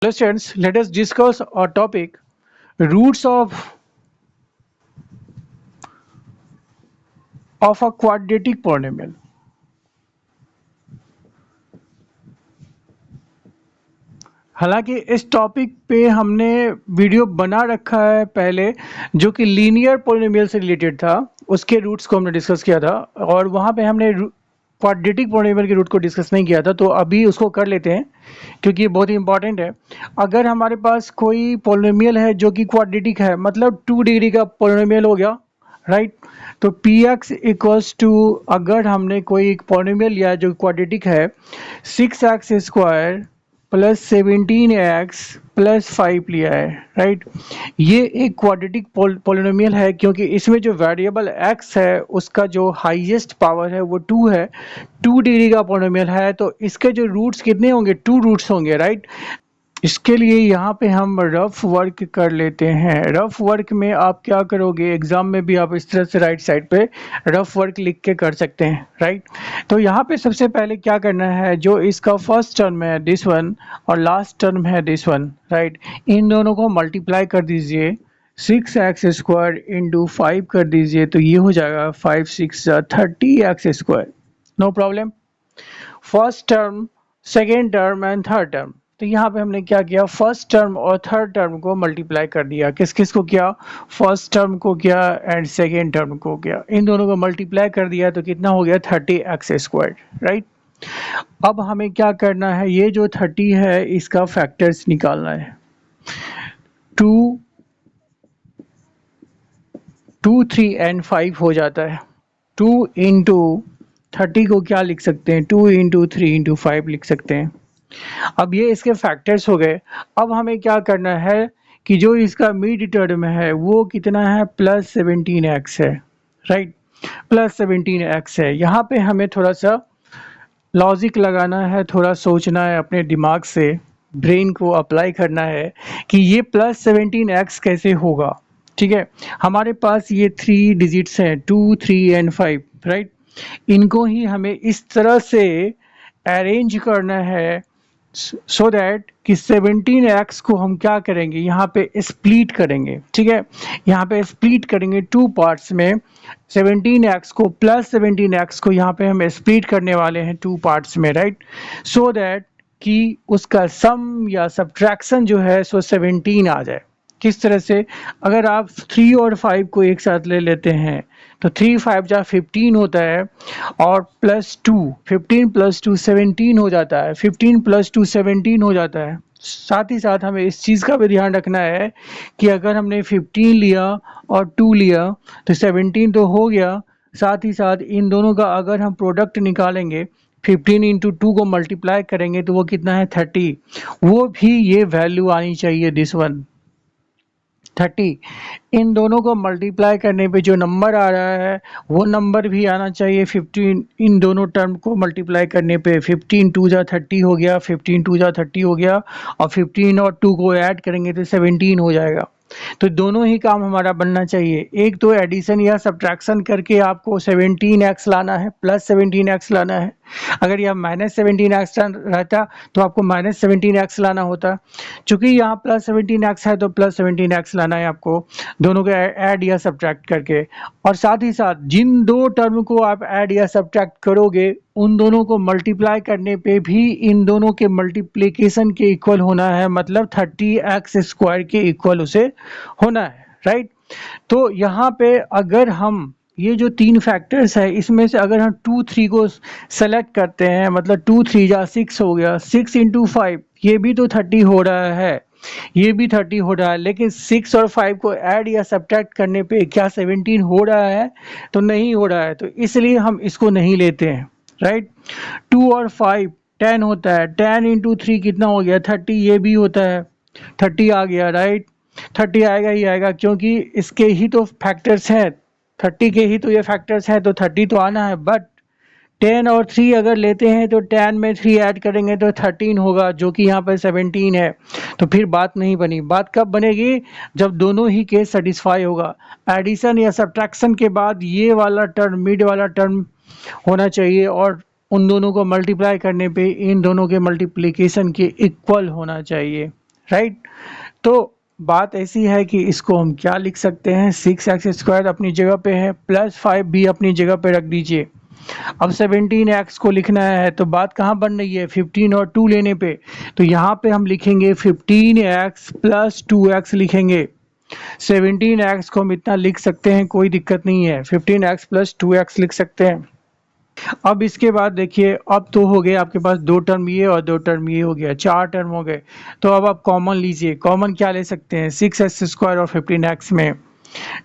Hello students, let us discuss our topic roots of a quadratic polynomial. हालांकि इस topic पे हमने video बना रखा है पहले जो कि लीनियर पोलिनोमियल से रिलेटेड था, उसके रूट्स को हमने डिस्कस किया था और वहाँ पे हमने क्वाड्रेटिक पोलिनोमियल के रूट को डिस्कस नहीं किया था, तो अभी उसको कर लेते हैं क्योंकि ये बहुत ही इंपॉर्टेंट है। अगर हमारे पास कोई पोलिनोमियल है जो कि क्वाड्रेटिक है, मतलब 2 डिग्री का पोलिनोमियल हो गया, राइट। तो पी एक्स इक्वल्स टू, अगर हमने कोई एक पोलिनोमियल लिया जो क्वाड्रेटिक है, 6x² प्लस 17x प्लस 5 लिया है, राइट। ये एक क्वाड्रेटिक पोलिनोमियल है क्योंकि इसमें जो वेरिएबल x है उसका जो हाईएस्ट पावर है वो 2 है, 2 डिग्री का पोलिनोमियल है, तो इसके जो रूट्स कितने होंगे, 2 रूट्स होंगे, राइट। इसके लिए यहाँ पे हम रफ वर्क कर लेते हैं। रफ वर्क में आप क्या करोगे, एग्जाम में भी आप इस तरह से राइट साइड पे रफ वर्क लिख के कर सकते हैं, राइट। तो यहाँ पे सबसे पहले क्या करना है, जो इसका फर्स्ट टर्म है दिस वन और लास्ट टर्म है दिस वन, राइट, इन दोनों को मल्टीप्लाई कर दीजिए। 6x² इंटू 5 कर दीजिए तो ये हो जाएगा 5 6 30x²। No problem. First term, second term and third term, तो यहाँ पे हमने क्या किया, फर्स्ट टर्म और थर्ड टर्म को मल्टीप्लाई कर दिया। किस किस को किया, फर्स्ट टर्म को किया एंड सेकेंड टर्म को किया, इन दोनों को मल्टीप्लाई कर दिया तो कितना हो गया 30x², राइट। अब हमें क्या करना है, ये जो 30 है इसका फैक्टर्स निकालना है। 2 2 3 एंड 5 हो जाता है। 2 इंटू 30 को क्या लिख सकते हैं, 2 इंटू 3 इंटू 5 लिख सकते हैं। अब ये इसके फैक्टर्स हो गए। अब हमें क्या करना है कि जो इसका मिड टर्म है वो कितना है, प्लस 17x है, राइट, प्लस 17x है। यहाँ पे हमें थोड़ा सा लॉजिक लगाना है, थोड़ा सोचना है, अपने दिमाग से ब्रेन को अप्लाई करना है कि ये प्लस 17x कैसे होगा। ठीक है, हमारे पास ये 3 डिजिट्स हैं, 2 3 एंड 5, राइट। इनको ही हमें इस तरह से अरेंज करना है सो दैट कि 17x को हम क्या करेंगे, यहाँ पे स्प्लिट करेंगे। ठीक है, यहाँ पे स्प्लिट करेंगे 2 पार्ट्स में। 17x को प्लस 17x को यहाँ पे हम स्प्लिट करने वाले हैं 2 पार्ट्स में, राइट, सो दैट कि उसका सम या सब्ट्रैक्शन जो है सो 17 आ जाए। किस तरह से, अगर आप 3 और 5 को एक साथ ले लेते हैं तो 3 5 जा 15 होता है और प्लस 2, 15 प्लस 2 17 हो जाता है, 15 प्लस 2 17 हो जाता है। साथ ही साथ हमें इस चीज़ का भी ध्यान रखना है कि अगर हमने 15 लिया और 2 लिया तो 17 तो हो गया, साथ ही साथ इन दोनों का अगर हम प्रोडक्ट निकालेंगे, 15 इंटू 2 को मल्टीप्लाई करेंगे तो वो कितना है 30, वो भी ये वैल्यू आनी चाहिए दिस वन 30। इन दोनों को मल्टीप्लाई करने पे जो नंबर आ रहा है वो नंबर भी आना चाहिए 15। इन दोनों टर्म को मल्टीप्लाई करने पे 15 2 जा 30 हो गया, 15 2 जा 30 हो गया और 15 और 2 को ऐड करेंगे तो 17 हो जाएगा। तो दोनों ही काम हमारा बनना चाहिए। एक तो एडिशन या सब्ट्रैक्शन करके आपको 17x लाना है, प्लस 17x लाना है। अगर यह माइनस 17x रहता तो आपको माइनस 17x लाना होता। चूंकि यहाँ प्लस 17x है तो प्लस 17x लाना है आपको, दोनों को ऐड या सब्ट्रैक्ट करके। और साथ ही साथ जिन दो टर्म को आप ऐड या सब्ट्रैक्ट करोगे उन दोनों को मल्टीप्लाई करने पे भी इन दोनों के मल्टीप्लिकेशन के इक्वल होना है, मतलब 30x² के इक्वल उसे होना है, राइट। तो यहाँ पे अगर हम ये जो 3 फैक्टर्स है इसमें से अगर हम 2 3 को सेलेक्ट करते हैं, मतलब 2 3 जा 6 हो गया, 6 इंटू 5 ये भी तो 30 हो रहा है, ये भी 30 हो रहा है, लेकिन 6 और 5 को ऐड या सब्ट्रैक्ट करने पे क्या 17 हो रहा है, तो नहीं हो रहा है, तो इसलिए हम इसको नहीं लेते हैं, राइट। 2 और 5 10 होता है, 10 इंटू 3 कितना हो गया 30, ये भी होता है 30 आ गया, राइट। 30 आएगा ही आएगा क्योंकि इसके ही तो फैक्टर्स हैं, 30 के ही तो ये फैक्टर्स हैं, तो 30 तो आना है। बट 10 और 3 अगर लेते हैं तो 10 में 3 ऐड करेंगे तो 13 होगा, जो कि यहाँ पर 17 है। तो फिर बात नहीं बनी। बात कब बनेगी, जब दोनों ही केस सेटिस्फाई होगा। एडिशन या सब्ट्रैक्शन के बाद ये वाला टर्म, मिड वाला टर्म होना चाहिए और उन दोनों को मल्टीप्लाई करने पे इन दोनों के मल्टीप्लिकेशन के इक्वल होना चाहिए, राइट। तो बात ऐसी है कि इसको हम क्या लिख सकते हैं, 6x² अपनी जगह पे है, प्लस 5 भी अपनी जगह पे रख दीजिए। अब 17x को लिखना है तो बात कहाँ बन रही है, 15 और 2 लेने पे। तो यहाँ पे हम लिखेंगे 15x प्लस 2x लिखेंगे। 17x को हम इतना लिख सकते हैं, कोई दिक्कत नहीं है, 15x प्लस 2x लिख सकते हैं। अब इसके बाद देखिए, अब तो हो गए आपके पास 2 टर्म ये और 2 टर्म ये, हो गया 4 टर्म हो गए। तो अब आप कॉमन लीजिए, कॉमन क्या ले सकते हैं, 6x² और 15x में,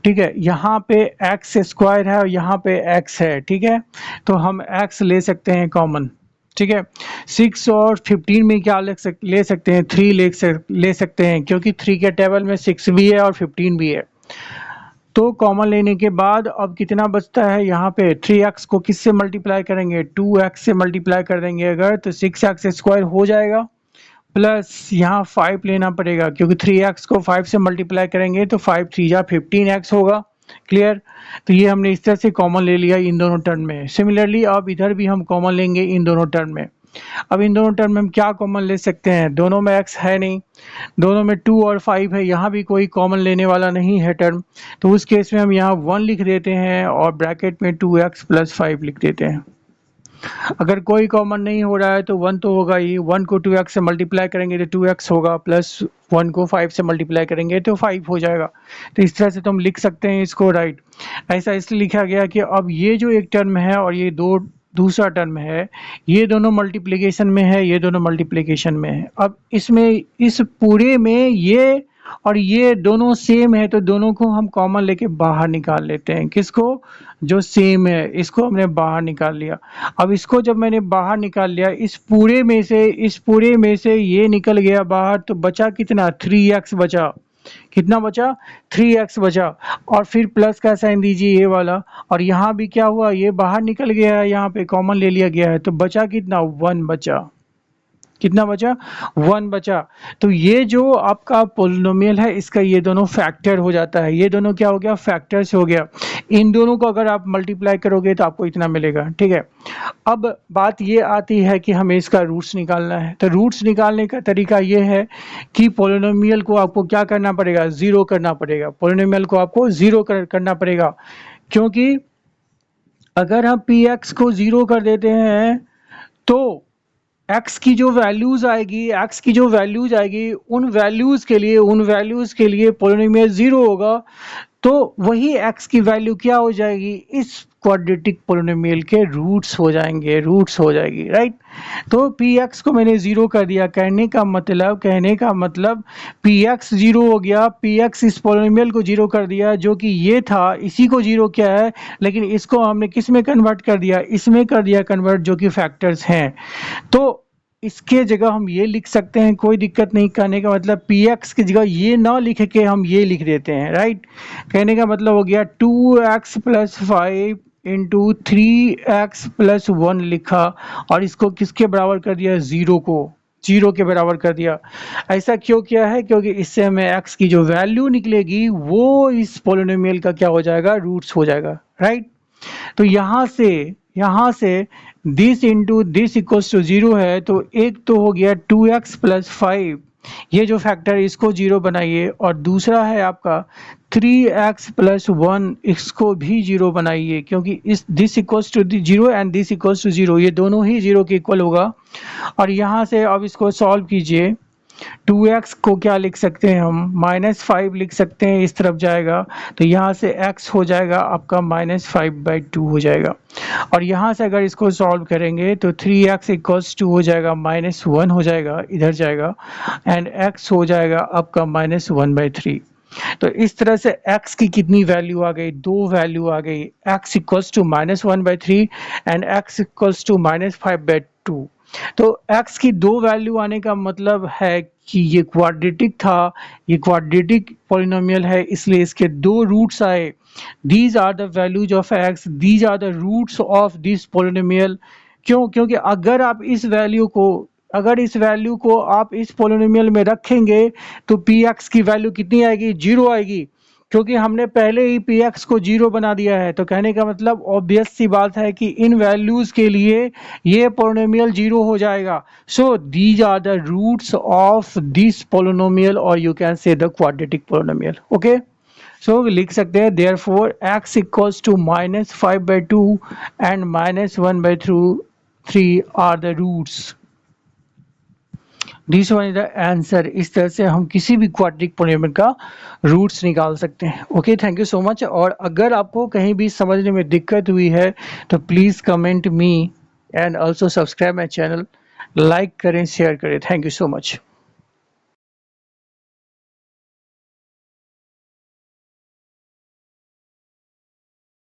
ठीक है। यहाँ पे x² है और यहाँ पे x है, ठीक है। तो हम x ले सकते हैं कॉमन, ठीक है। 6 और 15 में क्या ले सकते हैं, 3 ले सकते हैं, क्योंकि 3 के टेबल में 6 भी है और 15 भी है। तो कॉमन लेने के बाद अब कितना बचता है, यहाँ पे 3x को किससे मल्टीप्लाई करेंगे, 2x से मल्टीप्लाई कर देंगे अगर, तो 6x² हो जाएगा, प्लस यहाँ 5 लेना पड़ेगा, क्योंकि 3x को 5 से मल्टीप्लाई करेंगे तो 5 3 जा 15x होगा। क्लियर। तो ये हमने इस तरह से कॉमन ले लिया इन दोनों टर्म में। सिमिलरली अब इधर भी हम कॉमन लेंगे इन दोनों टर्म में। अब इन दोनों टर्म में हम क्या कॉमन ले सकते हैं, दोनों में x है नहीं, दोनों में 2 और 5 है, यहाँ भी कोई कॉमन लेने वाला नहीं है टर्म। तो उस केस में हम यहाँ 1 लिख देते हैं और ब्रैकेट में 2x प्लस 5 लिख देते हैं। अगर कोई कॉमन नहीं हो रहा है तो 1 तो होगा ही, 1 को 2x से मल्टीप्लाई करेंगे तो 2x होगा, प्लस 1 को 5 से मल्टीप्लाई करेंगे तो 5 हो जाएगा। तो इस तरह से तो हम लिख सकते हैं इसको, राइट। ऐसा इसलिए लिखा गया कि अब ये जो एक टर्म है और ये दूसरा टर्म है, ये दोनों मल्टीप्लिकेशन में है, ये दोनों मल्टीप्लिकेशन में है। अब इसमें इस पूरे में ये और ये दोनों सेम है, तो दोनों को हम कॉमन लेके बाहर निकाल लेते हैं। किसको, जो सेम है इसको हमने बाहर निकाल लिया। अब इसको जब मैंने बाहर निकाल लिया, इस पूरे में से ये निकल गया बाहर, तो बचा कितना, 3x बचा। कितना बचा, 3x बचा। और फिर प्लस का साइन दीजिए ये वाला, और यहाँ भी क्या हुआ, ये बाहर निकल गया है, यहाँ पे कॉमन ले लिया गया है, तो बचा कितना, 1 बचा। कितना बचा, 1 बचा। तो ये जो आपका पोलिनोमियल है, इसका ये दोनों फैक्टर हो जाता है, ये दोनों क्या हो गया, फैक्टर्स हो गया। इन दोनों को अगर आप मल्टीप्लाई करोगे तो आपको इतना मिलेगा, ठीक है। अब बात ये आती है कि हमें इसका रूट्स निकालना है। तो रूट्स निकालने का तरीका ये है कि पोलिनोमियल को आपको क्या करना पड़ेगा, जीरो करना पड़ेगा। पोलिनोमियल को आपको जीरो करना पड़ेगा, क्योंकि अगर हम px को जीरो कर देते हैं तो x की जो वैल्यूज आएगी, उन वैल्यूज के लिए पोलिनोमियल जीरो होगा। तो वही x की वैल्यू क्या हो जाएगी, इस क्वाड्रेटिक पोलिनोमियल के रूट्स हो जाएगी, राइट। तो px को मैंने जीरो कर दिया, कहने का मतलब px जीरो हो गया, px इस पोलिनोमियल को जीरो कर दिया, जो कि ये था, इसी को जीरो किया है, लेकिन इसको हमने किस में कन्वर्ट कर दिया, इसमें कर दिया कन्वर्ट, जो कि फैक्टर्स हैं। तो इसके जगह हम ये लिख सकते हैं, कोई दिक्कत नहीं। कहने का मतलब px की जगह ये ना लिख के हम ये लिख देते हैं, राइट। कहने का मतलब हो गया 2x plus 5 into 3x plus 1 लिखा, और इसको किसके बराबर कर दिया, जीरो के बराबर कर दिया। ऐसा क्यों किया है, क्योंकि इससे हमें x की जो वैल्यू निकलेगी वो इस पोलिनोमियल का क्या हो जाएगा, रूट्स हो जाएगा, राइट। तो यहाँ से this into this equals to 0 है, तो एक तो हो गया 2x प्लस 5, ये जो फैक्टर है इसको 0 बनाइए, और दूसरा है आपका 3x प्लस 1, इसको भी 0 बनाइए, क्योंकि इस this equals to 0 and this equals to 0, ये दोनों ही 0 के इक्वल होगा। और यहाँ से अब इसको सॉल्व कीजिए, 2x को क्या लिख सकते हैं हम, -5 लिख सकते हैं, इस तरफ जाएगा तो यहाँ से x हो जाएगा आपका -5/2 हो जाएगा। और यहाँ से अगर इसको सॉल्व करेंगे तो 3x इक्वल्स टू हो जाएगा -1 हो जाएगा, इधर जाएगा, एंड x हो जाएगा आपका -1/3। तो इस तरह से x की कितनी वैल्यू आ गई, 2 वैल्यू आ गई, x equals to -1/3 and x equals to -5/2। तो x की 2 वैल्यू आने का मतलब है कि ये क्वाड्रेटिक था, ये क्वाड्रेटिक पॉलिनोमियल है, इसलिए इसके 2 रूट्स आए। These are the values of x, these are the roots of this polynomial. क्यों, क्योंकि अगर इस वैल्यू को आप इस पॉलिनोमियल में रखेंगे तो px की वैल्यू कितनी आएगी, 0 आएगी। क्योंकि हमने पहले ही px को 0 बना दिया है, तो कहने का मतलब ऑब्वियस सी बात है कि इन वैल्यूज के लिए ये पोलिनोमियल 0 हो जाएगा। So these are the roots of this polynomial और you can say the quadratic polynomial. Okay, so लिख सकते हैं therefore x equals to -5/2 and -1/3 are the roots. This one is the answer. इस तरह से हम किसी भी क्वाड्रेटिक पोलिनोमियल का रूट्स निकाल सकते हैं। Okay, thank you so much. और अगर आपको कहीं भी समझने में दिक्कत हुई है तो please comment me and also subscribe my channel, like करें, शेयर करें। Thank you so much.